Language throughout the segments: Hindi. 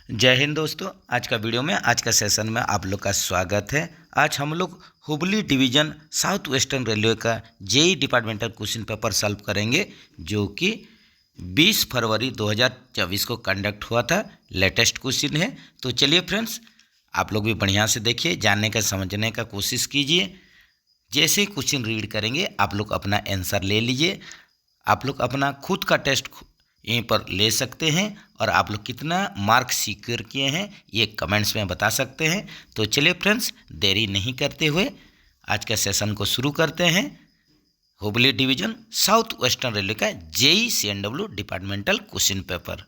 जय हिंद दोस्तों। आज का वीडियो में आज का सेशन में आप लोग का स्वागत है। आज हम लोग Hubli division South Western Railway का JE departmental question paper solve करेंगे, जो कि 20 फरवरी 2024 को कंडक्ट हुआ था। लेटेस्ट क्वेश्चन है। तो चलिए फ्रेंड्स, आप लोग भी बढ़िया से देखिए, जानने का समझने का कोशिश कीजिए। जैसे क्वेश्चन रीड करेंगे आप लोग अपना आंसर ले लीजिए। आप लोग अपना खुद का टेस्ट यहीं पर ले सकते हैं और आप लोग कितना मार्क्स सिक्योर किए हैं ये कमेंट्स में बता सकते हैं। तो चलिए फ्रेंड्स, देरी नहीं करते हुए आज का सेशन को शुरू करते हैं। Hubli division South Western Railway का JE CNW departmental question paper.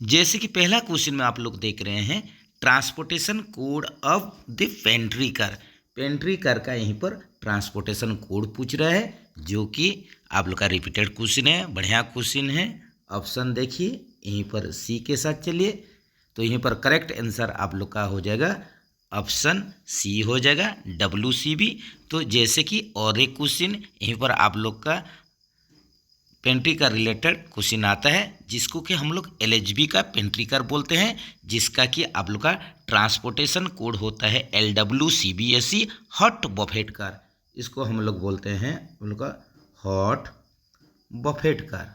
जैसे कि पहला क्वेश्चन में आप लोग देख रहे हैं, transportation code of the pantry car. Pantry car का यहीं पर ट्रांसपोर्टेशन कोड पूछ रहा है, जो कि आप लोग का रिपीटेड क्वेश्चन है, बढ़िया क्वेश्चन है। ऑप्शन देखिए, यहीं पर सी के साथ चलिए। तो यहीं पर करेक्ट आंसर आप लोग का हो जाएगा ऑप्शन सी हो जाएगा, WCB। तो जैसे कि और एक क्वेश्चन यहीं पर आप लोग का पेंट्री का रिलेटेड क्वेश्चन आता है, जिसको कि हम लोग LHB का पेंट्री कार बोलते हैं, जिसका कि आप लोग का ट्रांसपोर्टेशन कोड होता है LWCBSE हॉट बफेट कार। इसको हम लोग बोलते हैं हम लोग का hot Buffett car.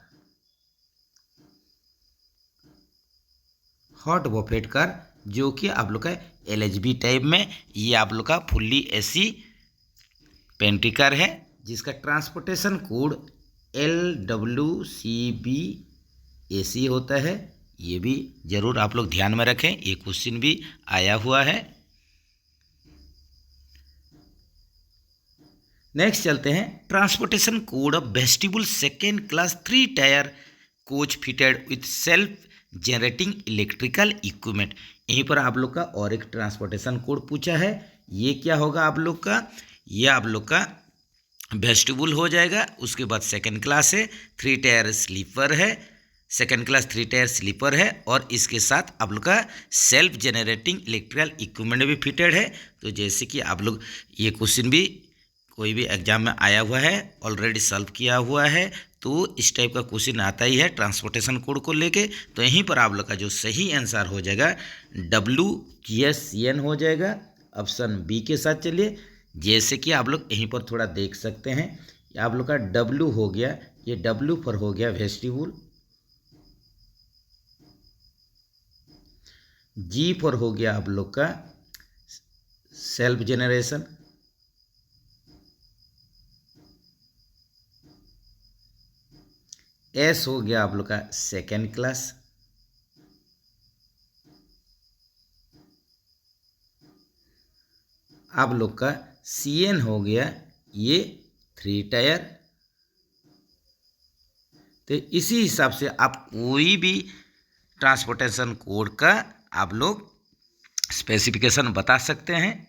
Hot Buffett car जो कि आप लोग का LHB टाइप में, ये आप लोग का फुल्ली AC पेंट्री कार है, जिसका ट्रांसपोर्टेशन कोड LWCBSE होता है। ये भी जरूर आप लोग ध्यान में रखें, ये क्वेश्चन भी आया हुआ है। नेक्स्ट चलते हैं, transportation code of vestibule second class 3 tyre coach fitted with self generating electrical equipment. यहीं पर आप लोग का और एक ट्रांसपोर्टेशन कोड पूछा है। ये क्या होगा आप लोग का? ये आप लोग का वेस्टिबुल हो जाएगा। उसके बाद सेकंड क्लास है, 3 टायर स्लीपर है, सेकंड क्लास 3 टायर स्लीपर है, और इसके साथ आप लोग का सेल्फ जनरेटिंग इलेक्ट्रिकल इक्विपमेंट भी फिटेड है। तो जैसे कि आप लोग ये क्वेश्चन भी कोई भी एग्जाम में आया हुआ है, ऑलरेडी सॉल्व किया हुआ है, तो इस टाइप का क्वेश्चन आता ही है ट्रांसपोर्टेशन कोड को लेके। तो यहीं पर आप लोग का जो सही आंसर हो जाएगा WGSCN हो जाएगा। ऑप्शन बी के साथ चलिए। जैसे कि आप लोग यहीं पर थोड़ा देख सकते हैं, आप लोग का W हो गया, ये W पर हो गया वेस्टिबुल, G पर हो गया आप लोग का सेल्फ जनरेशन, S हो गया आप लोग का सेकेंड क्लास, आप लोग का CN हो गया ये 3 टायर। तो इसी हिसाब से आप कोई भी ट्रांसपोर्टेशन कोड का आप लोग स्पेसिफिकेशन बता सकते हैं।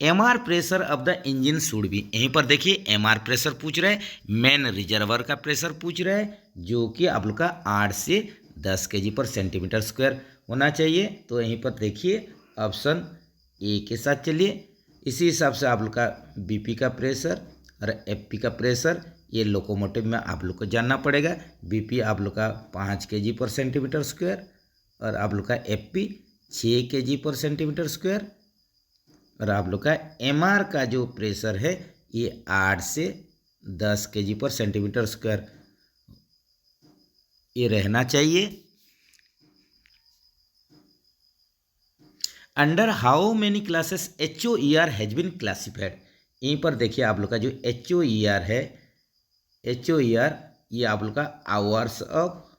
MR pressure of the engine should be. यहीं पर देखिए MR प्रेशर पूछ रहा है, मेन रिजर्वर का प्रेशर पूछ रहा है, जो कि आप लोग का 8 से 10 kg पर सेंटीमीटर स्क्वायर होना चाहिए। तो यहीं पर देखिए ऑप्शन ए के साथ चलिए। इसी हिसाब से आप लोग का BP का प्रेशर और FP का प्रेशर, ये लोकोमोटिव में आप लोग को जानना पड़ेगा। BP आप लोग का 5 kg पर सेंटीमीटर स्क्वायर, और आप लोग का FP 6 kg पर सेंटीमीटर स्क्वायर, और आप लोग का MR का जो प्रेशर है ये 8 से 10 kg पर सेंटीमीटर स्क्वायर ये रहना चाहिए। Under how many classes HOER has been classified. यहीं पर देखिए आप लोग का जो HOER है, HOER ये आप लोग का hours of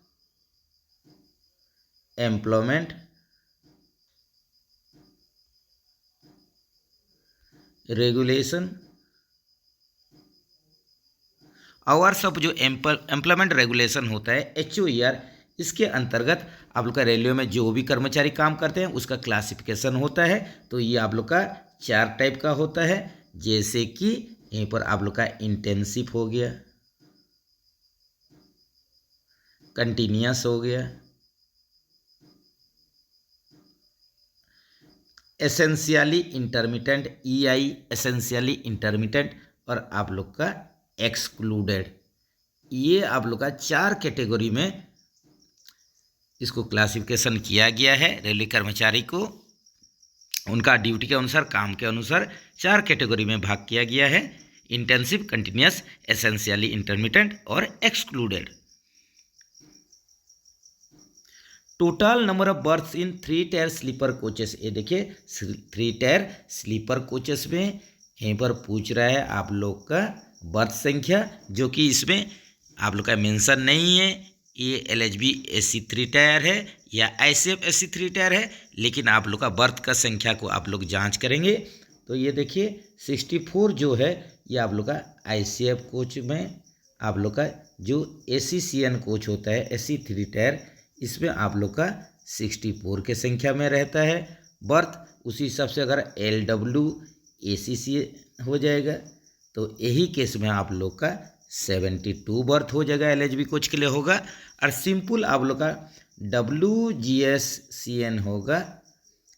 employment regulation, hours of जो एम्प्लॉयमेंट रेगुलेशन होता है HOER, इसके अंतर्गत आप लोग का रेलवे में जो भी कर्मचारी काम करते हैं उसका क्लासिफिकेशन होता है। तो ये आप लोग का 4 टाइप का होता है। जैसे कि यहीं पर आप लोग का इंटेंसिव हो गया, कंटिन्यूअस हो गया, essentially intermittent, EI essentially intermittent, और आप लोग का एक्सक्लूडेड। ये आप लोग का 4 कैटेगरी में इसको क्लासिफिकेशन किया गया है। रेलवे कर्मचारी को उनका ड्यूटी के अनुसार, काम के अनुसार 4 कैटेगरी में भाग किया गया है: इंटेंसिव, कंटिन्यूस, एसेंशियली इंटरमिटेंट और excluded. Total number of berths in 3 tier sleeper coaches. ये देखिए 3 टायर स्लीपर कोचेस में यहीं पर पूछ रहा है आप लोग का बर्थ संख्या, जो कि इसमें आप लोग का मेंशन नहीं है। ये LHB AC 3 टायर है या ICF AC 3 टायर है, लेकिन आप लोग का बर्थ का संख्या को आप लोग जांच करेंगे। तो ये देखिए 64 जो है ये आप लोग का ICF कोच में, आप लोग का जो ACCN कोच होता है AC 3 टायर, इसमें आप लोग का 64 के संख्या में रहता है बर्थ। उसी हिसाब से अगर LW ACC हो जाएगा तो यही केस में आप लोग का 72 बर्थ हो जाएगा, LHB कोच के लिए होगा। और सिंपल आप लोग का WGSCN होगा,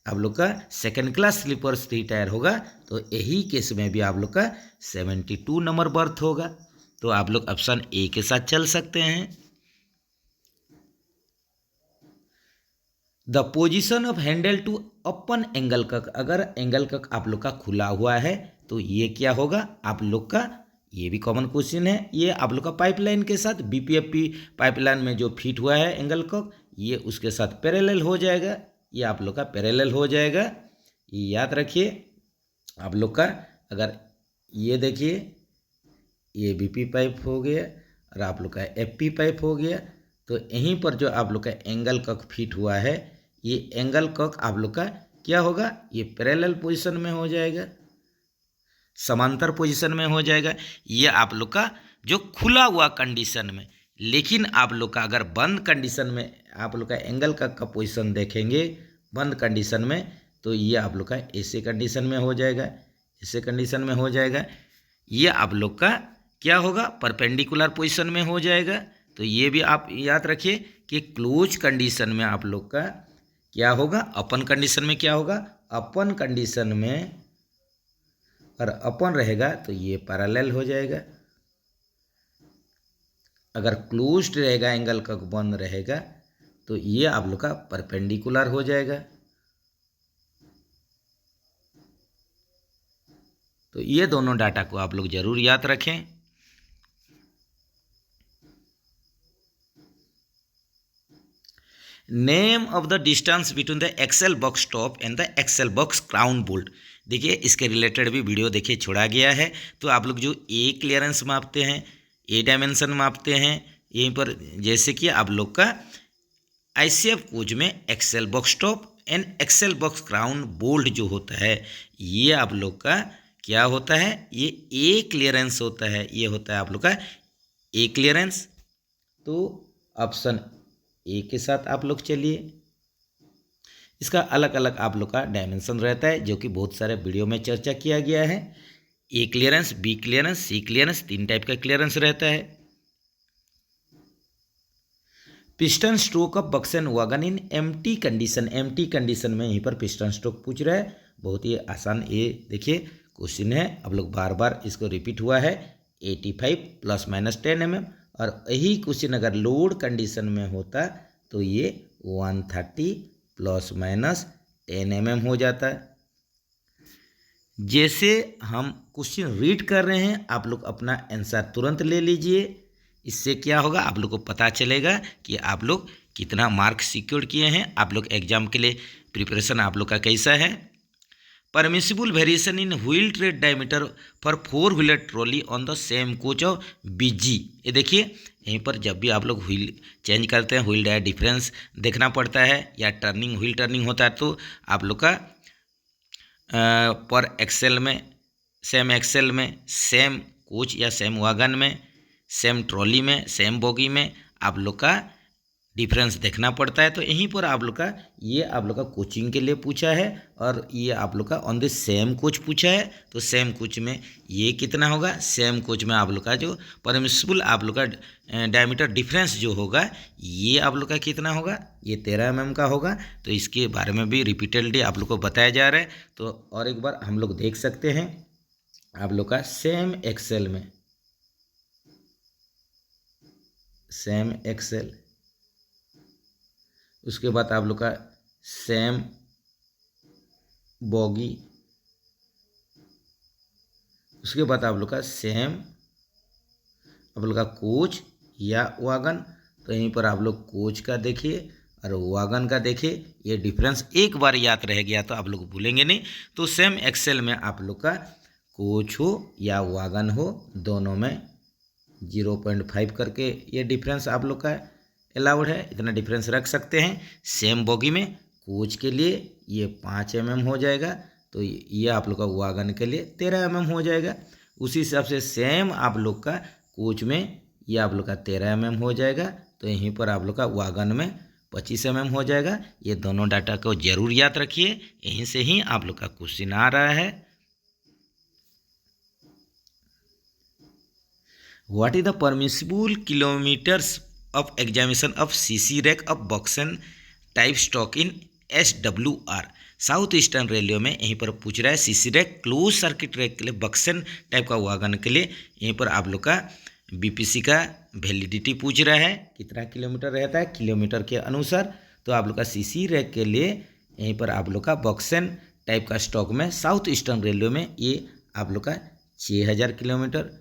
आप लोग का सेकंड क्लास स्लीपर 3 टायर होगा, तो यही केस में भी आप लोग का 72 नंबर बर्थ होगा। तो आप लोग ऑप्शन ए के साथ चल सकते हैं। The position of handle to open angle cock, अगर एंगल कक आप लोग का खुला हुआ है तो ये क्या होगा आप लोग का, ये भी कॉमन क्वेश्चन है। ये आप लोग का पाइपलाइन के साथ BPFP पाइपलाइन में जो फिट हुआ है एंगल कक, ये उसके साथ पैरेलल हो जाएगा, ये आप लोग का पैरेलल हो जाएगा। ये याद रखिए आप लोग का। अगर ये देखिए ये BP पाइप हो गया और आप लोग का FP पाइप हो गया, तो यहीं पर जो आप लोग का एंगल कक फिट हुआ है, ये एंगल कक आप लोग का क्या होगा, ये पैरेलल पोजीशन में हो जाएगा, समांतर पोजीशन में हो जाएगा। ये आप लोग का जो खुला हुआ कंडीशन में। लेकिन आप लोग का अगर बंद कंडीशन में आप लोग का एंगल कक का पोजीशन देखेंगे बंद कंडीशन में, तो ये आप लोग का ऐसे कंडीशन में हो जाएगा, ऐसे कंडीशन में हो जाएगा। ये आप लोग का क्या होगा, परपेंडिकुलर पोजीशन में हो जाएगा। तो ये भी आप याद रखिए कि क्लोज कंडीशन में आप लोग का क्या होगा, ओपन कंडीशन में क्या होगा, ओपन कंडीशन में और ओपन रहेगा तो ये पैरेलल हो जाएगा। अगर क्लोज्ड रहेगा एंगल का बंद रहेगा तो ये आप लोग का परपेंडिकुलर हो जाएगा। तो ये दोनों डाटा को आप लोग जरूर याद रखें। Name of the distance between the axle box top and the axle box crown bolt. देखिए इसके रिलेटेड भी वीडियो देखिए छोड़ा गया है। तो आप लोग जो ए क्लियरेंस मापते हैं, ए डायमेंशन मापते हैं, यहीं पर जैसे कि आप लोग का ICF कोच में axle box top and axle box crown bolt जो होता है, ये आप लोग का क्या होता है, ये ए क्लियरेंस होता है, ये होता है आप लोग का ए क्लियरेंस। तो ऑप्शन ए के साथ आप लोग चलिए। इसका अलग अलग आप लोग का डायमेंशन रहता है जो कि बहुत सारे वीडियो में चर्चा किया गया है। A clearance, B clearance, C clearance, 3 type का क्लियरेंस रहता है। Piston stroke of BOXN wagon in empty condition, empty condition में यहीं पर पिस्टन स्ट्रोक पूछ रहा है। बहुत ही आसान ये देखिए क्वेश्चन है, आप लोग बार बार इसको रिपीट हुआ है। 85 ± 10 mm, और यही क्वेश्चन अगर लोड कंडीशन में होता तो ये 130 ± 10 mm हो जाता है। जैसे हम क्वेश्चन रीड कर रहे हैं आप लोग अपना आंसर तुरंत ले लीजिए। इससे क्या होगा, आप लोग को पता चलेगा कि आप लोग कितना मार्क्स सिक्योर किए हैं, आप लोग एग्जाम के लिए प्रिपरेशन आप लोग का कैसा है। Permissible variation in wheel trade diameter for 4 wheeler trolley on the same coach of BG। ये देखिए यहीं पर जब भी आप लोग व्हील चेंज करते हैं, व्हील डायर डिफरेंस देखना पड़ता है, या टर्निंग व्हील टर्निंग होता है, तो आप लोग का पर एक्सेल में सेम कोच या सेम वैगन में, सेम ट्रॉली में, सेम बोगी में आप लोग का डिफरेंस देखना पड़ता है। तो यहीं पर आप लोग का ये आप लोग का कोचिंग के लिए पूछा है और ये आप लोग का ऑन द सेम कोच पूछा है। तो सेम कोच में ये कितना होगा, सेम कोच में आप लोग का जो परमिसिबल आप लोग का डायमीटर डिफरेंस जो होगा ये आप लोग का कितना होगा, ये 13 mm का होगा। तो इसके बारे में भी रिपीटेडली आप लोग को बताया जा रहा है। तो और एक बार हम लोग देख सकते हैं आप लोग का सेम एक्सेल में, सेम एक्सेल, उसके बाद आप लोग का सेम बॉगी, उसके बाद आप लोग का सेम आप लोग का कोच या वागन। तो यहीं पर आप लोग कोच का देखिए और वागन का देखिए, ये डिफरेंस एक बार याद रह गया तो आप लोग भूलेंगे नहीं। तो सेम एक्सेल में आप लोग का कोच हो या वागन हो, दोनों में 0.5 करके ये डिफरेंस आप लोग का अलाउड है, इतना डिफरेंस रख सकते हैं। सेम बॉगी में कोच के लिए ये 5 mm हो जाएगा, तो ये आप लोग का वागन के लिए 13 mm हो जाएगा। उसी हिसाब से सेम आप लोग का कोच में ये आप लोग का 13 mm हो जाएगा। तो यहीं पर आप लोग का वागन में 25 mm हो जाएगा। ये दोनों डाटा को जरूर याद रखिए, यहीं से ही आप लोग का क्वेश्चन आ रहा है। What is the permissible kilometres of examination of CC rack of BOXN type stock in SWR। South eastern railway में यहीं पर पूछ रहा है CC rack close circuit rack के लिए बक्सन टाइप का वागन के लिए यहीं पर आप लोग का BPC का वैलिडिटी पूछ रहा है, कितना किलोमीटर रहता है किलोमीटर के अनुसार। तो आप लोग का CC रैक के लिए यहीं पर आप लोग का बक्सन टाइप का स्टॉक में साउथ ईस्टर्न रेलवे में ये आप लोग का 6000 किलोमीटर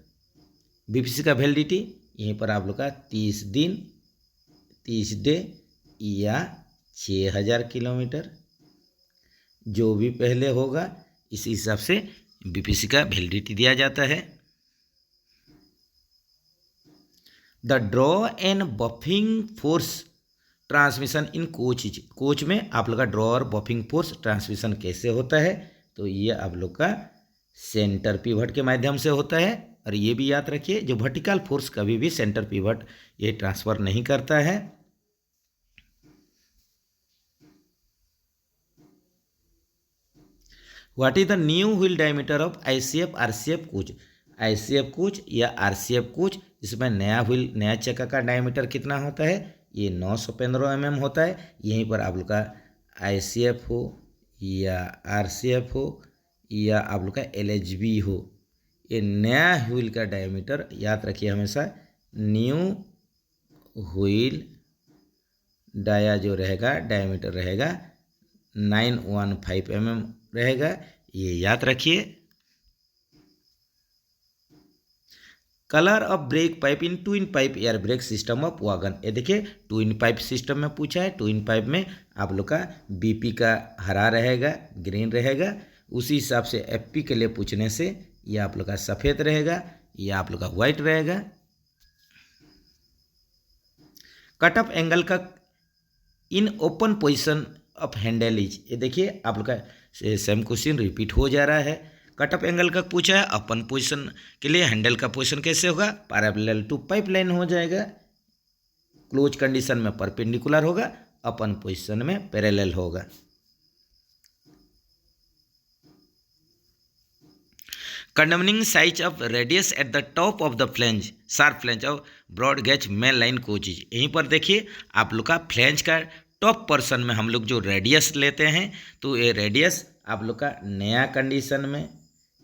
BPC का वैलिडिटी। यहीं पर आप लोग का 30 दिन 30 डे या 6000 किलोमीटर, जो भी पहले होगा इस हिसाब से BPC का वैलिडिटी दिया जाता है। The draw and buffing force transmission in coach, coach में आप लोग का ड्रॉ और बफिंग फोर्स ट्रांसमिशन कैसे होता है, तो ये आप लोग का सेंटर पिवट के माध्यम से होता है। और ये भी याद रखिए जो वर्टिकल फोर्स कभी भी सेंटर पिवट ये ट्रांसफर नहीं करता है। What is the new wheel diameter of ICF RCF coach. ICF coach या RCF कोच, इसमें नया व्हील नया चक्का का डायमीटर कितना होता है, ये 915 mm होता है। यहीं पर आप लोग का ICF हो या RCF हो या आप लोग का LHB हो, ये नया व्हील का डायमीटर याद रखिए हमेशा न्यू व्हील डाया जो रहेगा डायमीटर रहेगा 915 mm रहेगा, ये याद रखिए। Colour of break pipe in twin pipe air brake system of wagon, ये देखिए ट्विन पाइप सिस्टम में पूछा है। ट्विन पाइप में आप लोग का BP का हरा रहेगा, ग्रीन रहेगा। उसी हिसाब से FP के लिए पूछने से ये आप लोग का सफ़ेद रहेगा, ये आप लोग का व्हाइट रहेगा। कट ऑफ एंगल का in open position of Henle is, ये देखिए आप लोग का सेम क्वेश्चन रिपीट हो जा रहा है। कट ऑफ एंगल का पूछा है, ओपन पोजीशन के लिए हैंडल का पोजीशन कैसे होगा, पैरेलल टू पाइपलाइन हो जाएगा। क्लोज कंडीशन में परपेंडिकुलर होगा, ओपन पोजीशन में पैरेलल होगा। Condemning size of radius at the top of the flange sharp flange of broad gauge main line coaches. यहीं पर देखिए आप लोग का फ्लेंज का टॉप पर्सन में हम लोग जो रेडियस लेते हैं, तो ये रेडियस आप लोग का नया कंडीशन में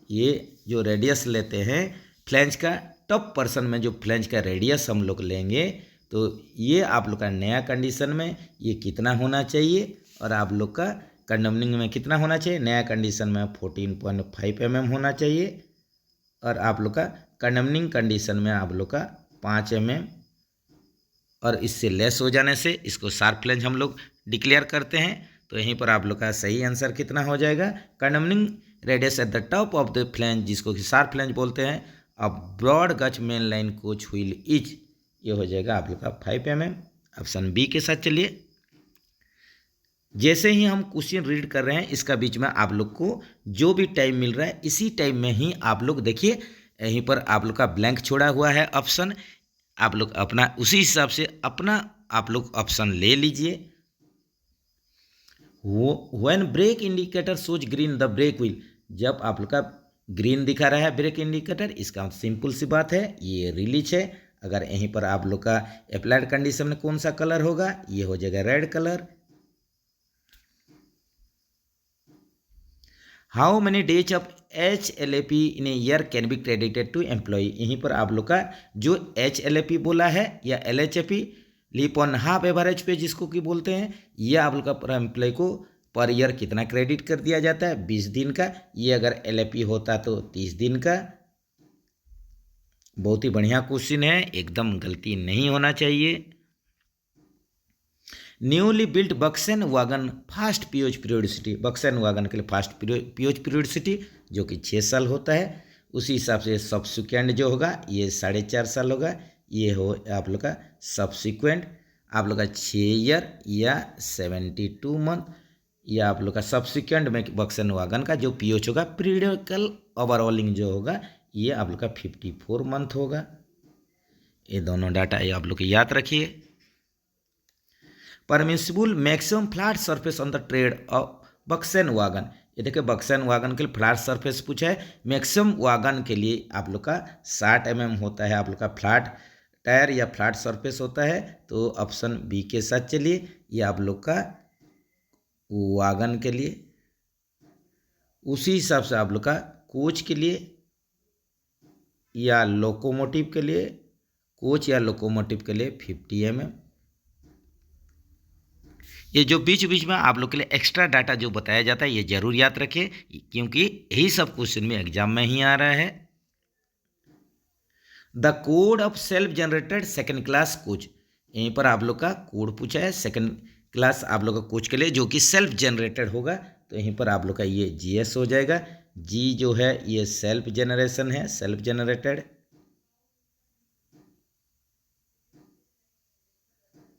ये जो रेडियस लेते हैं फ्लेंज का टॉप पर्सन में जो फ्लेंज का रेडियस हम लोग लेंगे, तो ये आप लोग का नया कंडीशन में ये कितना होना चाहिए और आप लोग का कंडमनिंग में कितना होना चाहिए, नया कंडीशन में 14.5 mm होना चाहिए और आप लोग का कंडमनिंग कंडीशन में आप लोग का 5 mm और इससे लेस हो जाने से इसको शार्प फ्लेंज हम लोग डिक्लेयर करते हैं। तो यहीं पर आप लोग का सही आंसर कितना हो जाएगा, condemning radius at the top of the flange जिसको कि शार्प फ्लेंज बोलते हैं, अब broad gauge main line coach wheel is, ये हो जाएगा आप लोग का 5 mm। ऑप्शन बी के साथ चलिए। जैसे ही हम क्वेश्चन रीड कर रहे हैं इसका बीच में आप लोग को जो भी टाइम मिल रहा है इसी टाइम में ही आप लोग देखिए यहीं पर आप लोग का ब्लैंक छोड़ा हुआ है ऑप्शन, आप लोग अपना उसी हिसाब से अपना आप लोग ऑप्शन ले लीजिए। When brake indicator shows green the brake wheel, जब आप लोग का ग्रीन दिखा रहा है ब्रेक इंडिकेटर, इसका सिंपल सी बात है ये रिलीज है। अगर यहीं पर आप लोग का अप्लाइड कंडीशन में कौन सा कलर होगा, ये हो जाएगा red colour. How many days of HLAP in year can be credited to employ, यहीं पर आप लोग का जो HLAP बोला है या LHAP, leave on half average pay जिसको कि बोलते हैं, ये आप लोग का पर एम्प्लॉय को पर ईयर कितना क्रेडिट कर दिया जाता है, 20 दिन का। ये अगर LAP होता तो 30 दिन का। बहुत ही बढ़िया क्वेश्चन है, एकदम गलती नहीं होना चाहिए। Newly built BOXN wagon fast POH periodicity, BOXN wagon के लिए फास्ट पीओच पीरियोडिसिटी जो कि 6 साल होता है, उसी हिसाब से सब्सिक्वेंट जो होगा ये 4.5 साल होगा। ये हो आप लोग का सब्सिक्वेंट आप लोग का 6 ईयर या 72 मंथ, या आप लोग का सब्सिक्वेंट में बक्सन वागन का जो पीओच होगा पीरियडिकल ओवरऑलिंग जो होगा ये आप लोग का 54 मंथ होगा। ये दोनों डाटा ये आप लोग याद रखिए। Permissible maximum flat surface on the tread of BOXN wagon, ये देखिए बक्सन वागन के लिए फ्लैट सरफेस पूछा है। मैक्सिमम वागन के लिए आप लोग का 60 mm होता है आप लोग का फ्लैट टायर या फ्लैट सरफेस होता है, तो ऑप्शन बी के साथ चलिए। ये आप लोग का वागन के लिए, उसी हिसाब से आप लोग का कोच के लिए या लोकोमोटिव के लिए, कोच या लोकोमोटिव के लिए 50 mm। ये जो बीच बीच में आप लोग के लिए एक्स्ट्रा डाटा जो बताया जाता है ये जरूर याद रखें, क्योंकि यही सब क्वेश्चन में एग्जाम में ही आ रहा है। The code of self generated second class coach, यहीं पर आप लोग का कोड पूछा है सेकंड क्लास आप लोग का कोच के लिए जो कि सेल्फ जनरेटेड होगा, तो यहीं पर आप लोग का ये GS हो जाएगा। जी जो है ये सेल्फ जनरेशन है, सेल्फ जनरेटेड।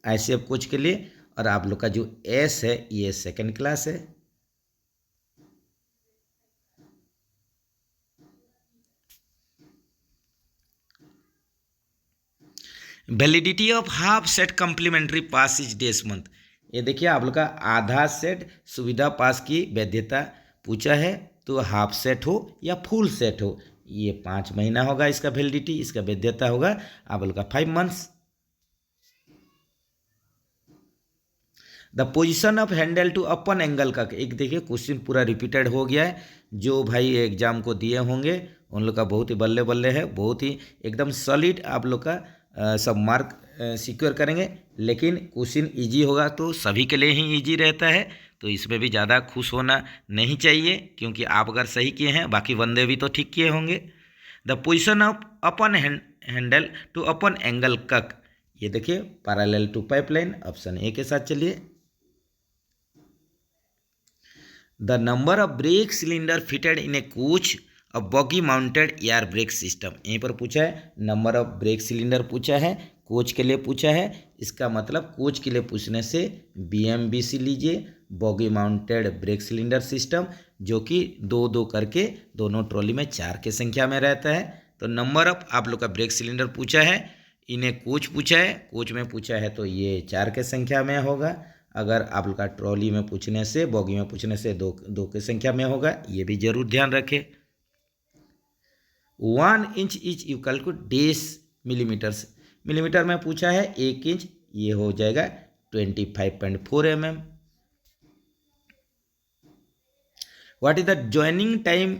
ICF कोच के लिए, और आप लोग का जो S है ये सेकंड क्लास है। Validity of half set complimentary pass is days month, ये देखिए आप लोग का आधा सेट सुविधा पास की वैधता पूछा है, तो हाफ सेट हो या फुल सेट हो ये 5 महीना होगा इसका वैलिडिटी, इसका वैधता होगा आप लोग का 5 months. The position of handle to open angle का, एक देखिए क्वेश्चन पूरा रिपीटेड हो गया है, जो भाई एग्जाम को दिए होंगे उन लोग का बहुत ही बल्ले बल्ले है, बहुत ही एकदम सॉलिड आप लोग का सब मार्क सिक्योर करेंगे। लेकिन क्वेश्चन इजी होगा तो सभी के लिए ही इजी रहता है, तो इसमें भी ज़्यादा खुश होना नहीं चाहिए, क्योंकि आप अगर सही किए हैं बाकी बंदे भी तो ठीक किए होंगे। The position of open handle to open angle cock, ये देखिए parallel to pipeline, option A के साथ चलिए। The number of brake cylinder fitted in a coach a bogie mounted air brake system, यहीं पर पूछा है नंबर ऑफ ब्रेक सिलेंडर पूछा है, कोच के लिए पूछा है। इसका मतलब कोच के लिए पूछने से BMBC लीजिए, boggy mounted brake cylinder system, जो कि 2-2 करके दोनों ट्रॉली में 4 के संख्या में रहता है। तो नंबर ऑफ आप लोग का ब्रेक सिलेंडर पूछा है, इन्हें कोच पूछा है, कोच में पूछा है तो ये 4 के संख्या में होगा। अगर आप लोग का ट्रॉली में पूछने से, बॉगी में पूछने से 2 की संख्या में होगा, ये भी जरूर ध्यान रखें। 1 inch is equal to dash millimetres, millimetre में पूछा है 1 इंच, ये हो जाएगा 25.4 mm। What is the joining time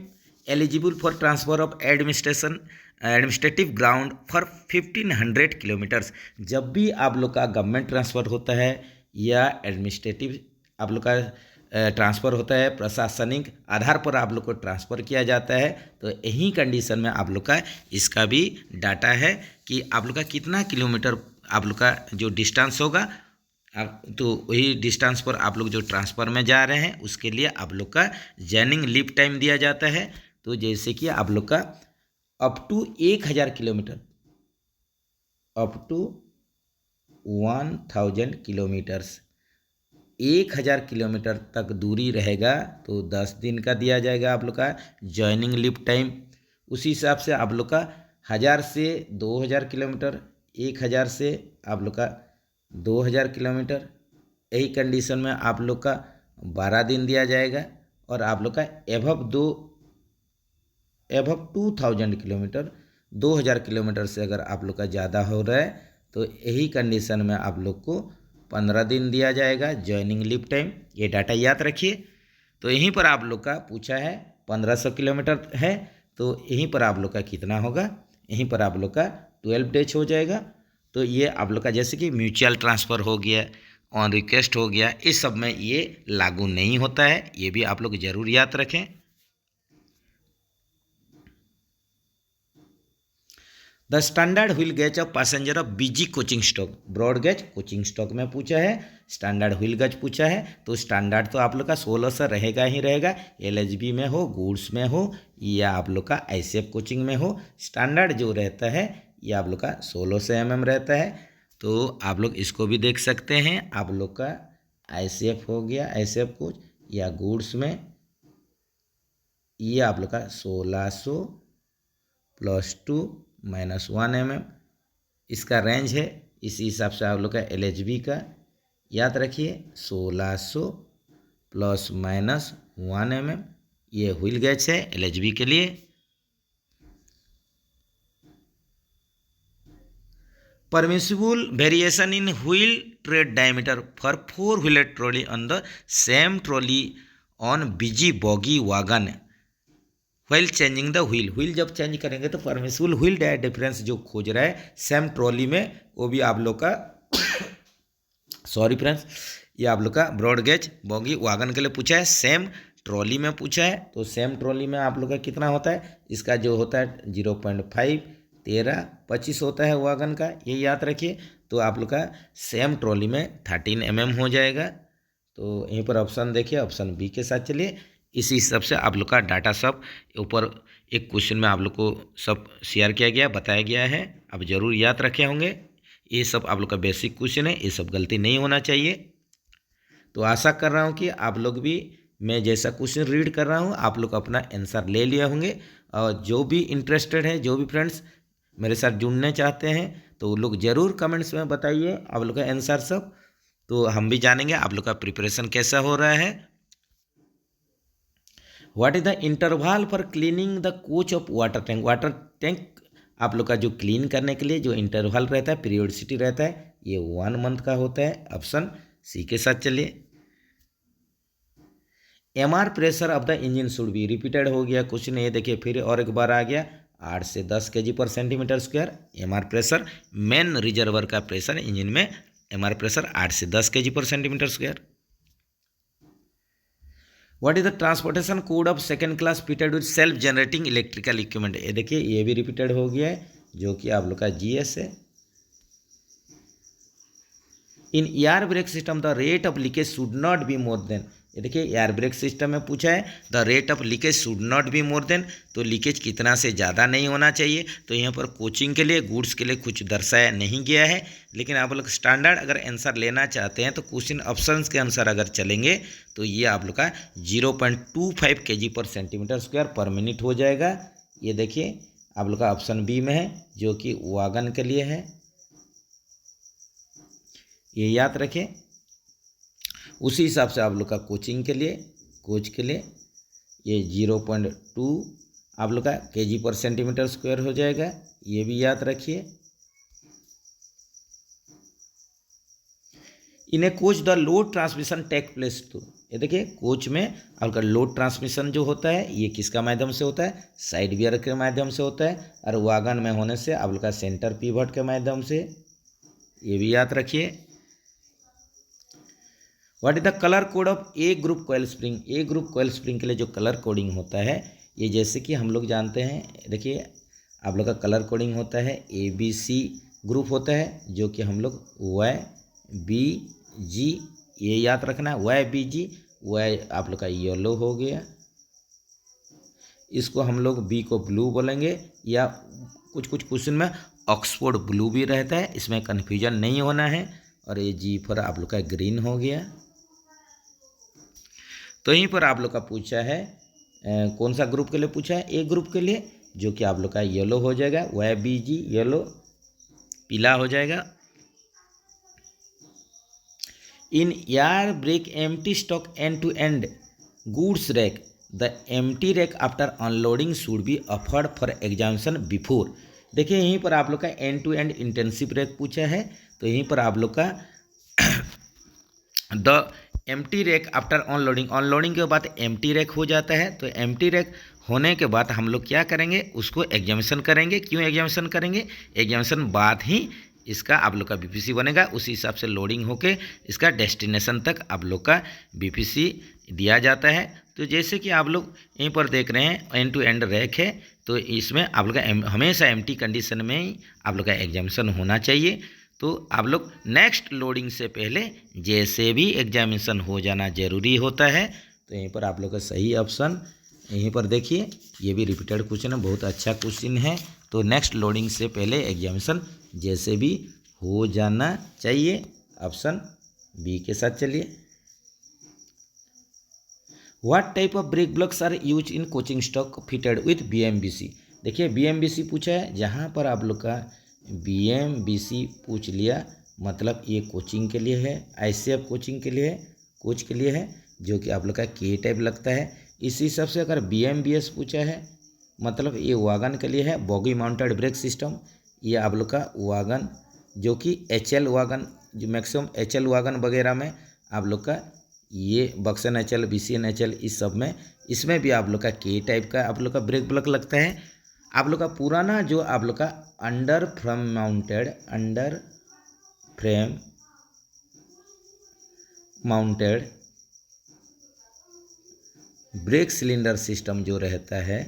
eligible for transfer of administrative ground for 1500 kilometres, जब भी आप लोग का गवर्नमेंट ट्रांसफर होता है या एडमिनिस्ट्रेटिव आप लोग का ट्रांसफ़र होता है, प्रशासनिक आधार पर आप लोग को ट्रांसफ़र किया जाता है, तो यही कंडीशन में आप लोग का इसका भी डाटा है कि आप लोग का कितना किलोमीटर आप लोग का जो डिस्टेंस होगा, तो वही डिस्टेंस पर आप लोग जो ट्रांसफ़र में जा रहे हैं उसके लिए आप लोग का जॉइनिंग लीव टाइम दिया जाता है। तो जैसे कि आप लोग का up to 1000 kilometre, up to 1000 kilometres, 1000 kilometre तक दूरी रहेगा तो 10 दिन का दिया जाएगा आप लोग का जॉइनिंग लीव टाइम। उसी हिसाब से आप लोग का 1000 से 2000 किलोमीटर, 1000 से आप लोग का 2000 किलोमीटर। यही कंडीशन में आप लोग का 12 दिन दिया जाएगा। और आप लोग का एभव 2000 किलोमीटर, 2000 किलोमीटर से अगर आप लोग का ज़्यादा हो रहा है तो यही कंडीशन में आप लोग को 15 दिन दिया जाएगा ज्वाइनिंग लीव टाइम। ये डाटा याद रखिए। तो यहीं पर आप लोग का पूछा है 1500 किलोमीटर है, तो यहीं पर आप लोग का कितना होगा, यहीं पर आप लोग का 12 डेज हो जाएगा। तो ये आप लोग का जैसे कि म्यूचुअल ट्रांसफ़र हो गया, ऑन रिक्वेस्ट हो गया, इस सब में ये लागू नहीं होता है, ये भी आप लोग ज़रूर याद रखें। The standard wheel gauge of passenger of BG coaching stock, broad gauge coaching stock में पूछा है, स्टैंडर्ड व्हील गेज पूछा है। तो स्टैंडर्ड तो आप लोग का 1600 रहेगा ही रहेगा, एलएचबी में हो, गुड्स में हो या आप लोग का आईसीएफ कोचिंग में हो, स्टैंडर्ड जो रहता है ये आप लोग का 1600 mm रहता है। तो आप लोग इसको भी देख सकते हैं, आप लोग का आईसीएफ हो गया, आईसीएफ कोच या गुड्स में ये आप लोग का 1600 +2 -1 mm इसका रेंज है। इसी हिसाब से आप लोग का एलएचबी का याद रखिए 1600 ±1 mm ये व्हील गेज है एलएचबी के लिए। Permissible variation in wheel trade diameter for 4 wheeler trolley on the same trolley on busy boggy wagon wheel changing the wheel जब चेंज करेंगे तो परमिसिबल व्हील डिफरेंस जो खोज रहा है सेम ट्रॉली में, वो भी आप लोग का सॉरी फ्रेंड्स, ये आप लोग का ब्रॉड गेज बॉगी वागन के लिए पूछा है, सेम ट्रॉली में पूछा है। तो सेम ट्रॉली में आप लोग का कितना होता है, इसका जो होता है 0.5 13 25 होता है वागन का, ये याद रखिए। तो आप लोग का सेम ट्रॉली में 13 mm हो जाएगा। तो यहीं पर ऑप्शन देखिए, ऑप्शन बी के साथ चलिए। इसी हिसाब से आप लोग का डाटा सब ऊपर एक क्वेश्चन में आप लोग को सब शेयर किया गया, बताया गया है, आप ज़रूर याद रखे होंगे। ये सब आप लोग का बेसिक क्वेश्चन है, ये सब गलती नहीं होना चाहिए। तो आशा कर रहा हूँ कि आप लोग भी मैं जैसा क्वेश्चन रीड कर रहा हूँ आप लोग अपना आंसर ले लिए होंगे। और जो भी इंटरेस्टेड है, जो भी फ्रेंड्स मेरे साथ जुड़ने चाहते हैं तो वो लोग ज़रूर कमेंट्स में बताइए आप लोग का आंसर सब, तो हम भी जानेंगे आप लोग का प्रिपरेशन कैसा हो रहा है। What is the interval for cleaning the coach of water tank, water tank आप लोग का जो क्लीन करने के लिए जो इंटरवल रहता है, पीरियोडिसिटी रहता है, ये 1 मंथ का होता है। ऑप्शन सी के साथ चलिए। MR pressure of the engine should be, repeated हो गया क्वेश्चन, ये देखिए फिर और एक बार आ गया, 8 से 10 kg/cm²। MR pressure main reservoir का प्रेशर इंजन में, एमआर प्रेशर 8 से 10 kg/cm²। What is the transportation code of second class fitted with self generating electrical equipment, ये देखिए ये भी रिपीटेड हो गया है, जो कि आप लोग का जीएस है। इन air brake system the rate of leakage should not be more than, ये देखिए एयर ब्रेक सिस्टम में पूछा है the rate of leakage should not be more than, तो लीकेज कितना से ज़्यादा नहीं होना चाहिए। तो यहाँ पर कोचिंग के लिए, गुड्स के लिए कुछ दर्शाया नहीं गया है, लेकिन आप लोग स्टैंडर्ड अगर आंसर लेना चाहते हैं तो क्वेश्चन ऑप्शंस के अनुसार अगर चलेंगे तो ये आप लोग का 0.25 kg/cm²/मिनट हो जाएगा। ये देखिए आप लोग का ऑप्शन बी में है, जो कि वागन के लिए है, ये याद रखें। उसी हिसाब से आप लोग का कोचिंग के लिए, कोच के लिए ये 0.2 आप लोग का kg/cm² हो जाएगा, ये भी याद रखिए। इन्हें coach the load transmission take place to, ये देखिए कोच में आपका लोड ट्रांसमिशन जो होता है ये किसका माध्यम से होता है, साइड वियर के माध्यम से होता है, और वागन में होने से आप लोग का सेंटर पिवट के माध्यम से, ये भी याद रखिए। What is the colour code of a group coil spring, a group coil spring के लिए जो कलर कोडिंग होता है, ये जैसे कि हम लोग जानते हैं, देखिए आप लोग का कलर कोडिंग होता है ABC ग्रुप होता है, जो कि हम लोग YBG, ये याद रखना है YBG, Y आप लोग का येलो हो गया, इसको हम लोग B को ब्लू बोलेंगे, या कुछ कुछ क्वेश्चन में ऑक्सफोर्ड ब्लू भी रहता है, इसमें कन्फ्यूजन नहीं होना है। और ये G पर आप लोग का ग्रीन हो गया। तो यहीं पर आप लोग का पूछा है कौन सा ग्रुप के लिए पूछा है, ए ग्रुप के लिए, जो कि आप लोग का येलो हो जाएगा, YBG येलो, पीला हो जाएगा। In air brake empty stock end to end goods rack, the empty rack after unloading should be offered for examination before। देखिए यहीं पर आप लोग का end to end intensive rake पूछा है, तो यहीं पर आप लोग का the empty rake after unloading, unloading के बाद एम्प्टी रैक हो जाता है। तो एम्प्टी रैक होने के बाद हम लोग क्या करेंगे, उसको एग्जामिनेशन करेंगे। क्यों एग्जामिनेशन करेंगे, एग्जामिनेशन बाद ही इसका आप लोग का बीपीसी बनेगा, उसी हिसाब से लोडिंग होके इसका डेस्टिनेशन तक आप लोग का बीपीसी दिया जाता है। तो जैसे कि आप लोग यहीं पर देख रहे हैं एंड टू एंड रैक है, तो इसमें आप लोग का हमेशा एम्प्टी कंडीशन में ही आप लोग का एग्जामिनेशन होना चाहिए। तो आप लोग नेक्स्ट लोडिंग से पहले जैसे भी एग्जामिनेशन हो जाना ज़रूरी होता है। तो यहीं पर आप लोग का सही ऑप्शन यहीं पर देखिए, ये भी रिपीटेड क्वेश्चन है, बहुत अच्छा क्वेश्चन है। तो नेक्स्ट लोडिंग से पहले एग्जामिनेशन जैसे भी हो जाना चाहिए, ऑप्शन बी के साथ चलिए। What type of brake blocks are use in coaching stock fitted with BMBC. देखिए बीएमबीसी पूछा है, जहाँ पर आप लोग का बीएमबीसी पूछ लिया मतलब ये कोचिंग के लिए है, आईसीएफ कोचिंग के लिए है, कोच के लिए है, जो कि आप लोग का के टाइप लगता है। इसी हिसाब से अगर बीएमबीएस पूछा है मतलब ये वागन के लिए है, बॉगी माउंटेड ब्रेक सिस्टम। ये आप लोग का वागन जो कि एचएल वागन, जो मैक्सिमम एचएल वागन वगैरह में आप लोग का ये बक्सन एचएल, बीसीएन एचएल, इस सब में इसमें भी आप लोग का के टाइप का आप लोग का ब्रेक ब्लॉक लगता है। आप लोग का पुराना जो आप लोग का under frame mounted brake cylinder system जो रहता है,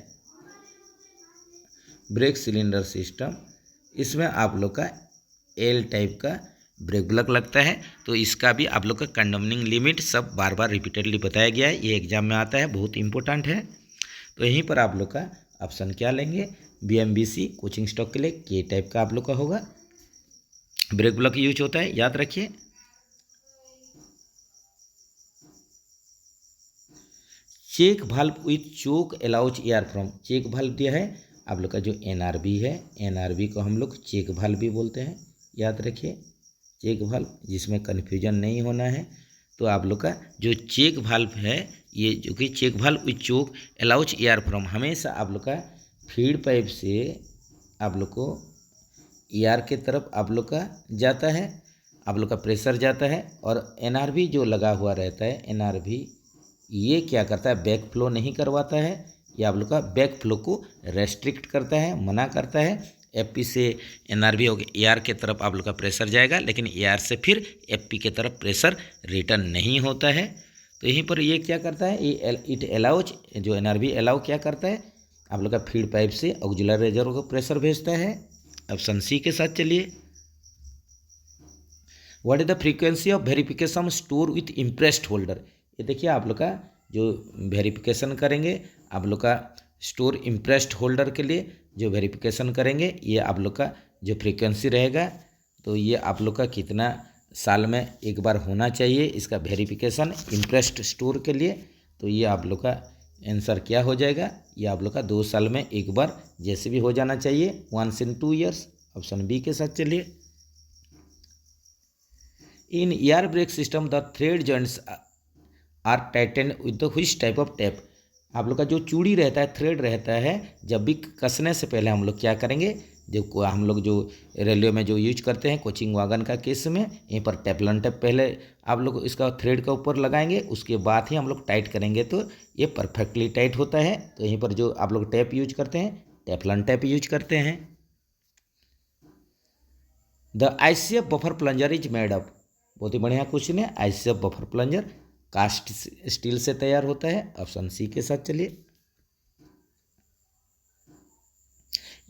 ब्रेक सिलेंडर सिस्टम, इसमें आप लोग का एल टाइप का ब्रेक ब्लॉक लगता है। तो इसका भी आप लोग का कंडमनिंग लिमिट सब बार बार रिपीटेडली बताया गया है, ये एग्जाम में आता है, बहुत इंपॉर्टेंट है। तो यहीं पर आप लोग का ऑप्शन क्या लेंगे, बीएमबीसी कोचिंग स्टॉक के लिए के टाइप का आप लोग का होगा, ब्रेक ब्लॉक यूज होता है, याद रखिए। Check valve with choke allows air from, check valve दिया है आप लोग का जो एनआरबी है, एनआरबी को हम लोग चेक वाल्व भी बोलते हैं, याद रखिए चेक वाल्व, जिसमें कन्फ्यूजन नहीं होना है। तो आप लोग का जो चेक वाल्व है, ये जो कि check valve with choke allows air from, हमेशा आप लोग का फीड पाइप से आप लोग को एयर के तरफ आप लोग का जाता है, आप लोग का प्रेशर जाता है। और एनआरबी जो लगा हुआ रहता है, एनआरबी ये क्या करता है, बैक फ्लो नहीं करवाता है, ये आप लोग का बैक फ्लो को रेस्ट्रिक्ट करता है, मना करता है। एफपी से एनआरबी हो गया, एआर के तरफ आप लोग का प्रेशर जाएगा, लेकिन एआर से फिर एफपी के तरफ प्रेशर रिटर्न नहीं होता है। तो यहीं पर ये क्या करता है, ये इट अलाउज, जो एनआरबी अलाउ क्या करता है, आप लोग का फीड पाइप से ऑक्सिलरी रिजर्व को प्रेशर भेजता है। ऑप्शन सी के साथ चलिए। What is the frequency of verification store with impressed holder. ये देखिए आप लोग का जो वेरिफिकेशन करेंगे, आप लोग का स्टोर इम्प्रेस्ड होल्डर के लिए जो वेरिफिकेशन करेंगे, ये आप लोग का जो फ्रीक्वेंसी रहेगा, तो ये आप लोग का कितना साल में एक बार होना चाहिए इसका वेरिफिकेशन इम्प्रेस्ड स्टोर के लिए। तो ये आप लोग का आंसर क्या हो जाएगा, ये आप लोग का 2 साल में एक बार जैसे भी हो जाना चाहिए, 1 in 2 years। ऑप्शन बी के साथ चलिए। In air brake system the thread joints are tightened with the which type of tape. आप लोग का जो चूड़ी रहता है, थ्रेड रहता है, जब भी कसने से पहले हम लोग क्या करेंगे, जो हम लोग जो रेलवे में जो यूज करते हैं कोचिंग वागन का केस में, यहीं पर टेपलन टेप पहले आप लोग इसका थ्रेड का ऊपर लगाएंगे, उसके बाद ही हम लोग टाइट करेंगे, तो ये परफेक्टली टाइट होता है। तो यहीं पर जो आप लोग टेप यूज करते हैं, टेपलन टेप यूज करते हैं। The ICF buffer plunger is made up, बहुत ही बढ़िया क्वेश्चन है। ICF buffer plunger cast steel से तैयार होता है। ऑप्शन सी के साथ चलिए।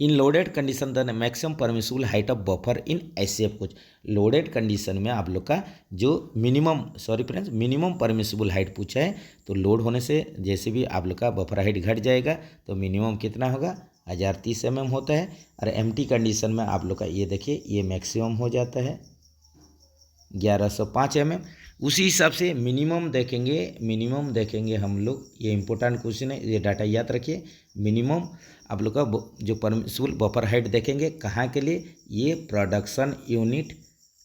In loaded condition the maximum permissible height of buffer in ICF coach. Loaded condition में आप लोग का जो मिनिमम परमिसिबल हाइट पूछा है, तो लोड होने से जैसे भी आप लोग का बफर हाइट घट जाएगा, तो मिनिमम कितना होगा, 1030 mm होता है। और एम्प्टी कंडीशन में आप लोग का ये देखिए, ये मैक्सिमम हो जाता है 1105 mm। उसी हिसाब से मिनिमम देखेंगे हम लोग, ये इंपॉर्टेंट क्वेश्चन है, ये डाटा याद रखिए। मिनिमम आप लोग का जो परमिसिबल बफर हाइट देखेंगे कहाँ के लिए, ये प्रोडक्शन यूनिट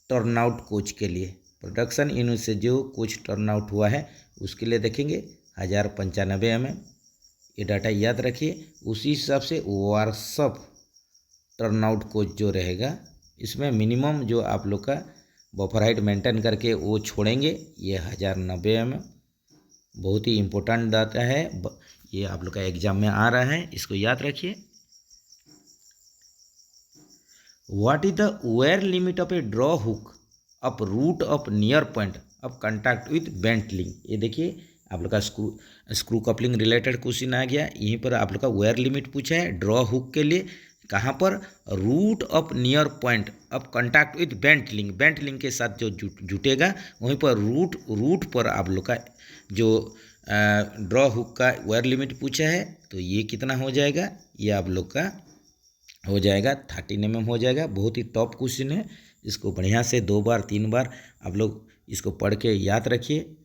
टर्नआउट कोच के लिए, प्रोडक्शन यूनिट से जो कुछ टर्न आउट हुआ है उसके लिए देखेंगे 1095 mm। ये डाटा याद रखिए। उसी हिसाब से वर्कशॉप टर्न आउट कोच जो रहेगा इसमें मिनिमम जो आप लोग का बफर हाइट मेंटेन करके वो छोड़ेंगे, ये 1090 mm। बहुत ही इम्पोर्टेंट डाटा है, ये आप लोग का एग्जाम में आ रहा है, इसको याद रखिए। What is the wear limit of a draw hook up root of near point of contact with bent link. ये देखिए आप लोग का स्क्रू कपलिंग रिलेटेड क्वेश्चन आ गया। यहीं पर आप लोग का वेयर लिमिट पूछा है ड्रॉ हुक के लिए, कहाँ पर, root of near point of contact with bent link. Bent link के साथ जो जुटेगा वहीं पर रूट पर आप लोग का जो ड्रॉ हुक का वेयर लिमिट पूछा है, तो ये कितना हो जाएगा, ये आप लोग का हो जाएगा 13 mm हो जाएगा। बहुत ही टॉप क्वेश्चन है, इसको बढ़िया से 2 बार 3 बार आप लोग इसको पढ़ के याद रखिए,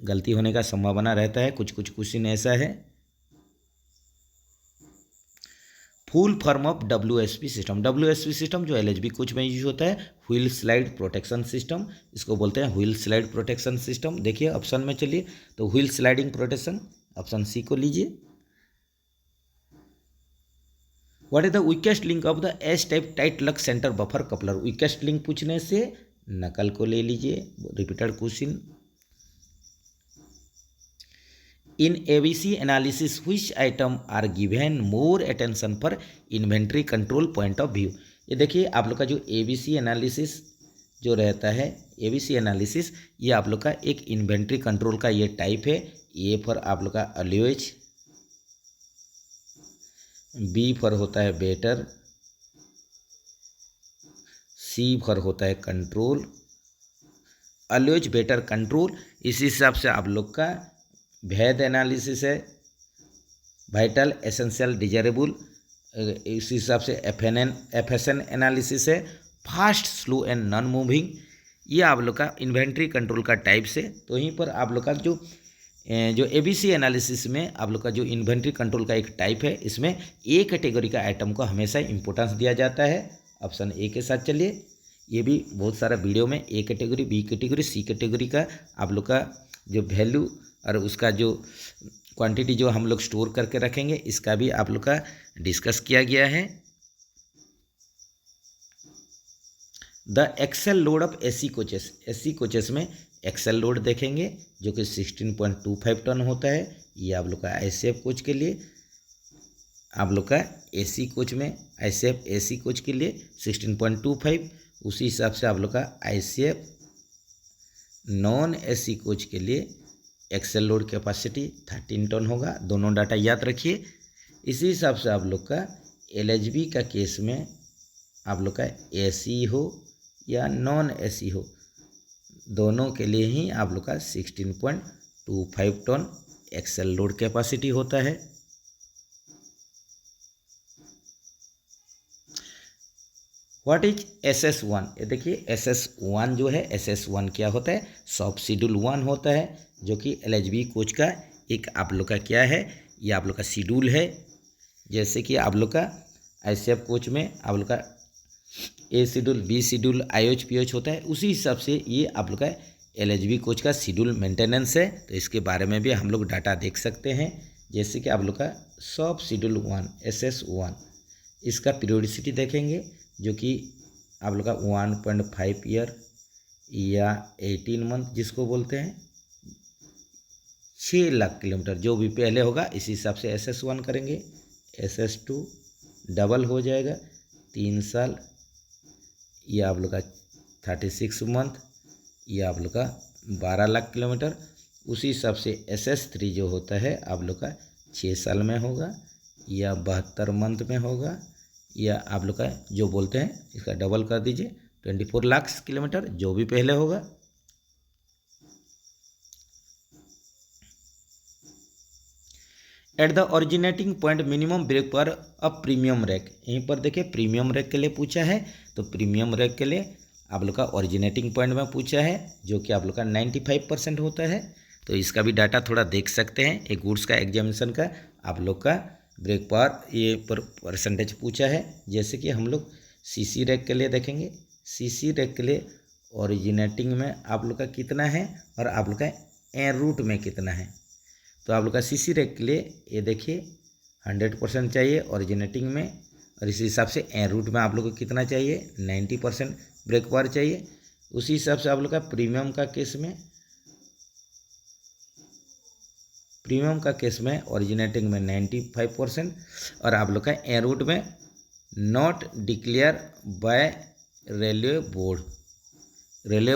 गलती होने का संभावना रहता है, कुछ क्वेश्चन ऐसा है। Full form of WSP system. WSP system जो LHB कोच में यूज होता है, व्हील स्लाइड प्रोटेक्शन सिस्टम, इसको बोलते हैं व्हील स्लाइड प्रोटेक्शन सिस्टम। देखिए ऑप्शन में चलिए, तो wheel sliding protection option C को लीजिए। What is the weakest link of the S type tight lock centre buffer coupler. Weakest link पूछने से नकल को ले लीजिए, repeated question. In ABC analysis which item are given more attention for inventory control point of view. ये देखिए आप लोग का जो ABC एनालिसिस जो रहता है, ABC एनालिसिस ये आप लोग का एक इन्वेंट्री कंट्रोल का ये टाइप है। ए फॉर आप लोग का अल्यूएज, बी फॉर होता है बेटर, सी फॉर होता है कंट्रोल, अल्यूएज बेटर कंट्रोल। इस हिसाब से आप लोग का भेद एनालिसिस है, वाइटल एसेंशियल डिजायरेबल, इस हिसाब से FSN एनालिसिस है, fast slow and non moving. ये आप लोग का इन्वेंट्री कंट्रोल का टाइप से। तो यहीं पर आप लोग का जो ABC एनालिसिस में आप लोग का जो इन्वेंट्री कंट्रोल का एक टाइप है, इसमें ए कैटेगरी का आइटम को हमेशा इंपॉर्टेंस दिया जाता है। ऑप्शन ए के साथ चलिए। ये भी बहुत सारा वीडियो में A category, B category, C category का आप लोग का जो वैल्यू और उसका जो क्वांटिटी जो हम लोग स्टोर करके रखेंगे, इसका भी आप लोग का डिस्कस किया गया है। The axle load of AC coaches. AC coaches में एक्सेल लोड देखेंगे जो कि 16.25 टन होता है। ये आप लोग का ICF कोच के लिए, आप लोग का AC कोच में ICF AC कोच के लिए 16.25, उसी हिसाब से आप लोग का ICF नॉन AC कोच के लिए एक्सेल लोड कैपेसिटी 13 टन होगा। दोनों डाटा याद रखिए। इसी हिसाब से आप लोग का LHB का केस में आप लोग का AC हो या नॉन AC हो, दोनों के लिए ही आप लोग का 16.25 टन एक्सेल लोड कैपेसिटी होता है। What is SS1। ये देखिए SS1 जो है, SS1 क्या होता है, सब शेड्यूल 1 होता है, जो कि LHB कोच का एक आप लोग का क्या है, ये आप लोग का शेड्यूल है। जैसे कि आप लोग का ICF कोच में आप लोग का A schedule, B schedule, IOH POH होता है, उसी हिसाब से ये आप लोग का LHB कोच का शेड्यूल मेंटेनेंस है। तो इसके बारे में भी हम लोग डाटा देख सकते हैं। जैसे कि आप लोग का सब शेड्यूल 1 SS1, इसका पीरियोडिसिटी देखेंगे जो कि आप लोग का 1.5 ईयर या 18 मंथ जिसको बोलते हैं, 6 लाख किलोमीटर जो भी पहले होगा इसी हिसाब से SS1 करेंगे। SS2 डबल हो जाएगा 3 साल, ये आप लोग का 36 मंथ, ये आप लोग का 12 लाख किलोमीटर। उसी हिसाब से SS3 जो होता है आप लोग का 6 साल में होगा या 72 मंथ में होगा, या आप लोग का जो बोलते हैं इसका डबल कर दीजिए 24 लाख किलोमीटर जो भी पहले होगा। At the originating point minimum brake पर अब प्रीमियम रैक, यहीं पर देखिए प्रीमियम रैक के लिए पूछा है। तो प्रीमियम रैक के लिए आप लोग का ओरिजिनेटिंग पॉइंट में पूछा है जो कि आप लोग का 95% होता है। तो इसका भी डाटा थोड़ा देख सकते हैं। एक गुड्स का एग्जामिनेशन का आप लोग का ब्रेक पर ये पर परसेंटेज पूछा है। जैसे कि हम लोग CC रैक के लिए देखेंगे, CC रैक के लिए ओरिजिनेटिंग में आप लोग का कितना है और आप लोग का एन रूट में कितना है। तो आप लोग का सीसी रैक के लिए ये देखिए 100% चाहिए ओरिजिनेटिंग में, और इसी हिसाब से एन रूट में आप लोग को कितना चाहिए 90% ब्रेक पावर चाहिए। उसी हिसाब से आप लोग का प्रीमियम का केस में ओरिजिनेटिंग में 95% और आप लोग का एन रूट में not declare by railway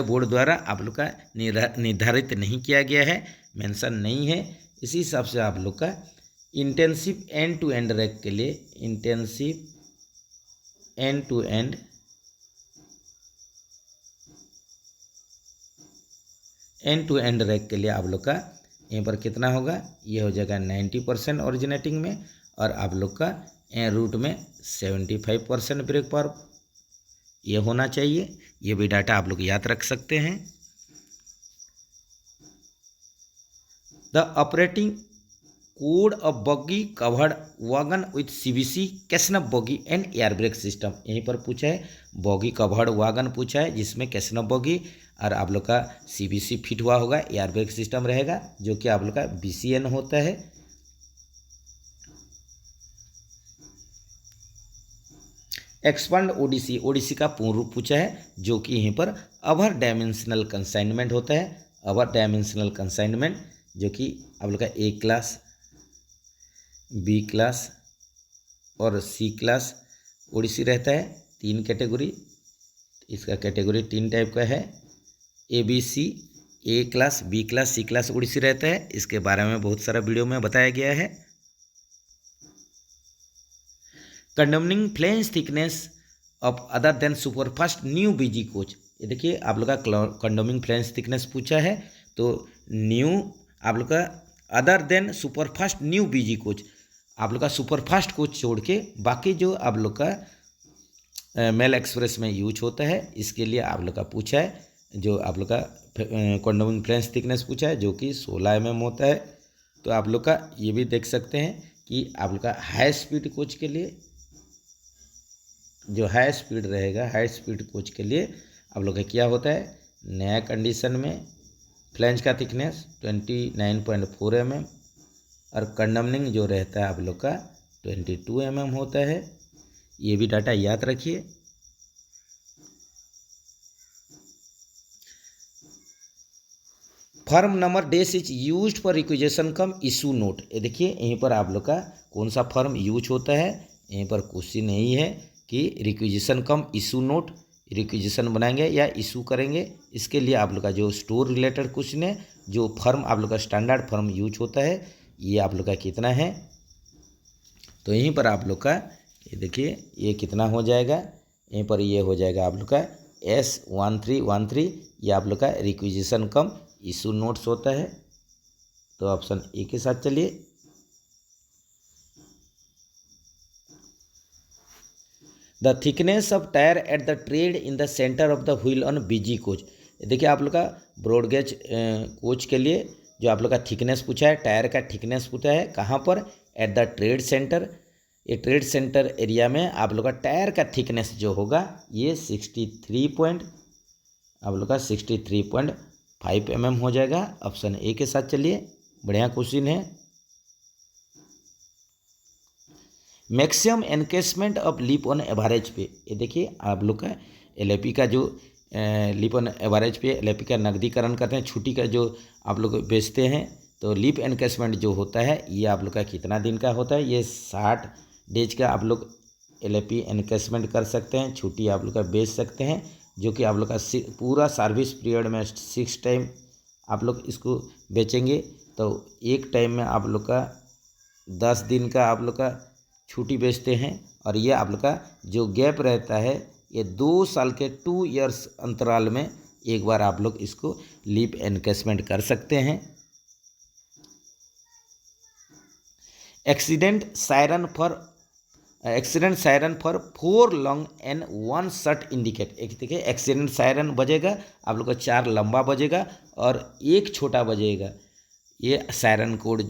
board द्वारा आप लोग का निर्धारित नहीं किया गया है, मेंशन नहीं है। इसी हिसाब से आप लोग का intensive end to end rake के लिए रैक के लिए आप लोग का यहाँ पर कितना होगा, ये हो जाएगा 90% ओरिजिनेटिंग में और आप लोग का एन रूट में 75% ब्रेक पावर ये होना चाहिए। ये भी डाटा आप लोग याद रख सकते हैं। The operating code of bogie covered wagon with CBC कैसनफ bogie and air brake system, यहीं पर पूछा है बॉगी कवर्ड वैगन पूछा है जिसमें कैसनफ बॉगी और आप लोग का सीबीसी फिट हुआ होगा, एयर ब्रेक सिस्टम रहेगा जो कि आप लोग का बीसीएन होता है। एक्सपांड ओडीसी का पूर्ण रूप पूछा है जो कि यहीं पर अवर डायमेंशनल कंसाइनमेंट होता है। अवर डायमेंशनल कंसाइनमेंट जो कि आप लोग का ए क्लास, बी क्लास और सी क्लास ओडीसी रहता है, 3 कैटेगरी। इसका कैटेगरी 3 टाइप का है, A B C, A class, B class, C class ODC रहता है। इसके बारे में बहुत सारा वीडियो में बताया गया है। Condemning flange thickness of other than superfast new BG coach, ये देखिए आप लोग का कंडोमिंग फ्लेंज थिकनेस पूछा है तो न्यू आप लोग का other than superfast new BG coach, आप लोग का सुपरफास्ट कोच छोड़ के बाकी जो आप लोग का मेल एक्सप्रेस में यूज होता है इसके लिए आप लोग का पूछा है। जो आप लोग का कंडोमिंग फ्लेंज थिकनेस पूछा है जो कि 16 mm होता है। तो आप लोग का ये भी देख सकते हैं कि आप लोग का हाई स्पीड कोच के लिए जो हाई स्पीड रहेगा, हाई स्पीड कोच के लिए आप लोग का क्या होता है, नया कंडीशन में फ्लेंज का थिकनेस 29.4 mm और कंडमनिंग जो रहता है आप लोग का 22 mm होता है। ये भी डाटा याद रखिए। Form number dash is used for requisition cum issue note, ये देखिए यहीं पर आप लोग का कौन सा फर्म यूज होता है, यहीं पर क्वेश्चन नहीं है कि requisition cum issue note, requisition बनाएंगे या इशू करेंगे। इसके लिए आप लोग का जो स्टोर रिलेटेड क्वेश्चन है, जो फर्म आप लोग का स्टैंडर्ड फर्म यूज होता है ये आप लोग का कितना है। तो यहीं पर आप लोग का ये देखिए ये कितना हो जाएगा, यहीं पर ये हो जाएगा आप लोग का S1313, ये आप लोग का रिक्विजिशन कम इशू नोट्स होता है। तो ऑप्शन ए के साथ चलिए। The thickness of tyre at the tread in the centre of the wheel on BG coach, देखिए आप लोग का ब्रॉड गेज कोच के लिए जो आप लोग का थिकनेस पूछा है, टायर का थिकनेस पूछा है कहाँ पर, एट द ट्रेड सेंटर। ये ट्रेड सेंटर एरिया में आप लोग का टायर का थिकनेस जो होगा ये 63.5 mm हो जाएगा। ऑप्शन ए के साथ चलिए, बढ़िया क्वेश्चन है। Maximum encashment of leave on average pay, ये देखिए आप लोग का एलएपी का जो leave on average pay LAP का नकदीकरण करते हैं, छुट्टी का जो आप लोग बेचते हैं, तो लिप एनकेसमेंट जो होता है ये आप लोग का कितना दिन का होता है, ये 60 डेज का आप लोग एलएपी एनकेसमेंट कर सकते हैं, छुट्टी आप लोग का बेच सकते हैं, जो कि आप लोग का पूरा सर्विस पीरियड में 6 टाइम आप लोग इसको बेचेंगे। तो एक टाइम में आप लोग का 10 दिन का आप लोग का छुट्टी बेचते हैं, और ये आप लोग का जो गैप रहता है ये 2 साल के 2 इयर्स अंतराल में एक बार आप लोग इसको लिप एनकेसमेंट कर सकते हैं। Accident siren for 4 long and 1 short indicate, एक देखिए एक्सीडेंट सायरन बजेगा आप लोग का 4 लंबा बजेगा और 1 छोटा बजेगा। ये सायरन कोड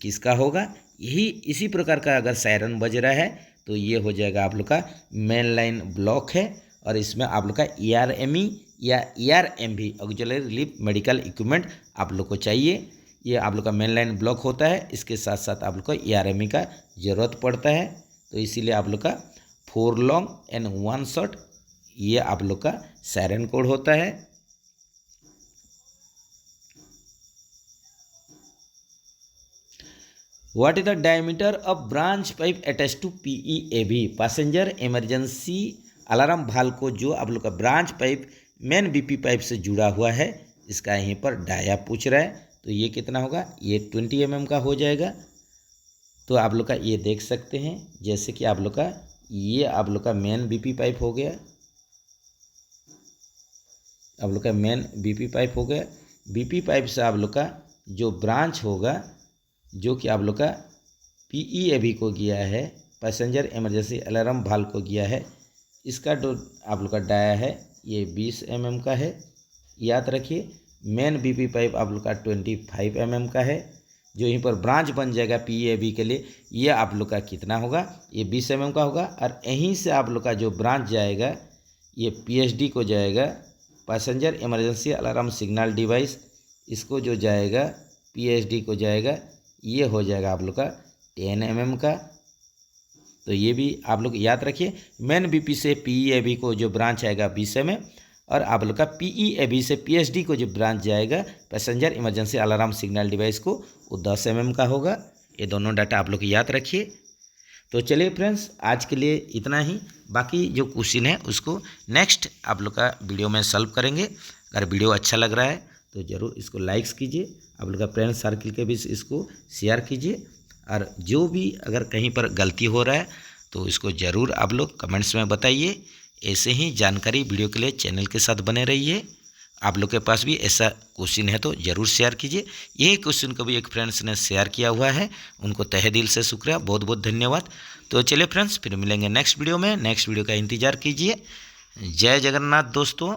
किसका होगा, यही इसी प्रकार का अगर सायरन बज रहा है तो ये हो जाएगा आप लोग का मेन लाइन ब्लॉक है, और इसमें आप लोग का ERME या ARMV auxiliary relief medical equipment आप लोग को चाहिए। ये आप लोग का मेन लाइन ब्लॉक होता है, इसके साथ साथ आप लोग को ARMV का ज़रूरत पड़ता है। तो इसीलिए आप लोग का 4 लॉन्ग एंड 1 शॉर्ट ये आप लोग का सायरन कोड होता है। What is the diameter of branch pipe attach to PEAV passenger emergency alarm valve को जो आप लोग का branch pipe main BP pipe से जुड़ा हुआ है, इसका यहीं पर डाया पूछ रहा है। तो ये कितना होगा, ये 20 mm का हो जाएगा। तो आप लोग का ये देख सकते हैं, जैसे कि आप लोग का ये आप लोग का मेन BP पाइप हो गया, आप लोग का मेन BP पाइप हो गया। BP पाइप से आप लोग का जो ब्रांच होगा, जो कि आप लोग का PEAV को गया है, पैसेंजर इमरजेंसी अलार्म भाल्व को गया है, इसका जो आप लोग का डाया है ये 20 mm का है। याद रखिए मेन BP पाइप आप लोग का 25 mm का है। जो यहीं पर ब्रांच बन जाएगा PEAV के लिए, ये आप लोग का कितना होगा, ये 20 mm का होगा। और यहीं से आप लोग का जो ब्रांच जाएगा ये PSD को जाएगा, passenger emergency alarm signal device, इसको जो जाएगा PSD को जाएगा, ये हो जाएगा आप लोग का 10 mm का। तो ये भी आप लोग याद रखिए, मेन BP से PEAV को जो ब्रांच आएगा 20 mm, और आप लोग का PEAV से PSD को जो ब्रांच जाएगा passenger emergency alarm signal device को, वो 10 mm का होगा। ये दोनों डाटा आप लोग याद रखिए। तो चलिए फ्रेंड्स, आज के लिए इतना ही। बाकी जो क्वेश्चन है उसको नेक्स्ट आप लोग का वीडियो में सॉल्व करेंगे। अगर वीडियो अच्छा लग रहा है तो ज़रूर इसको लाइक्स कीजिए, आप लोग का फ्रेंड सर्किल के बीच इसको शेयर कीजिए। और जो भी अगर कहीं पर गलती हो रहा है तो इसको ज़रूर आप लोग कमेंट्स में बताइए। ऐसे ही जानकारी वीडियो के लिए चैनल के साथ बने रहिए। आप लोग के पास भी ऐसा क्वेश्चन है तो ज़रूर शेयर कीजिए। यही क्वेश्चन को भी एक फ्रेंड्स ने शेयर किया हुआ है, उनको तहे दिल से शुक्रिया, बहुत बहुत धन्यवाद। तो चलिए फ्रेंड्स, फिर मिलेंगे नेक्स्ट वीडियो में। नेक्स्ट वीडियो का इंतज़ार कीजिए। जय जगन्नाथ दोस्तों।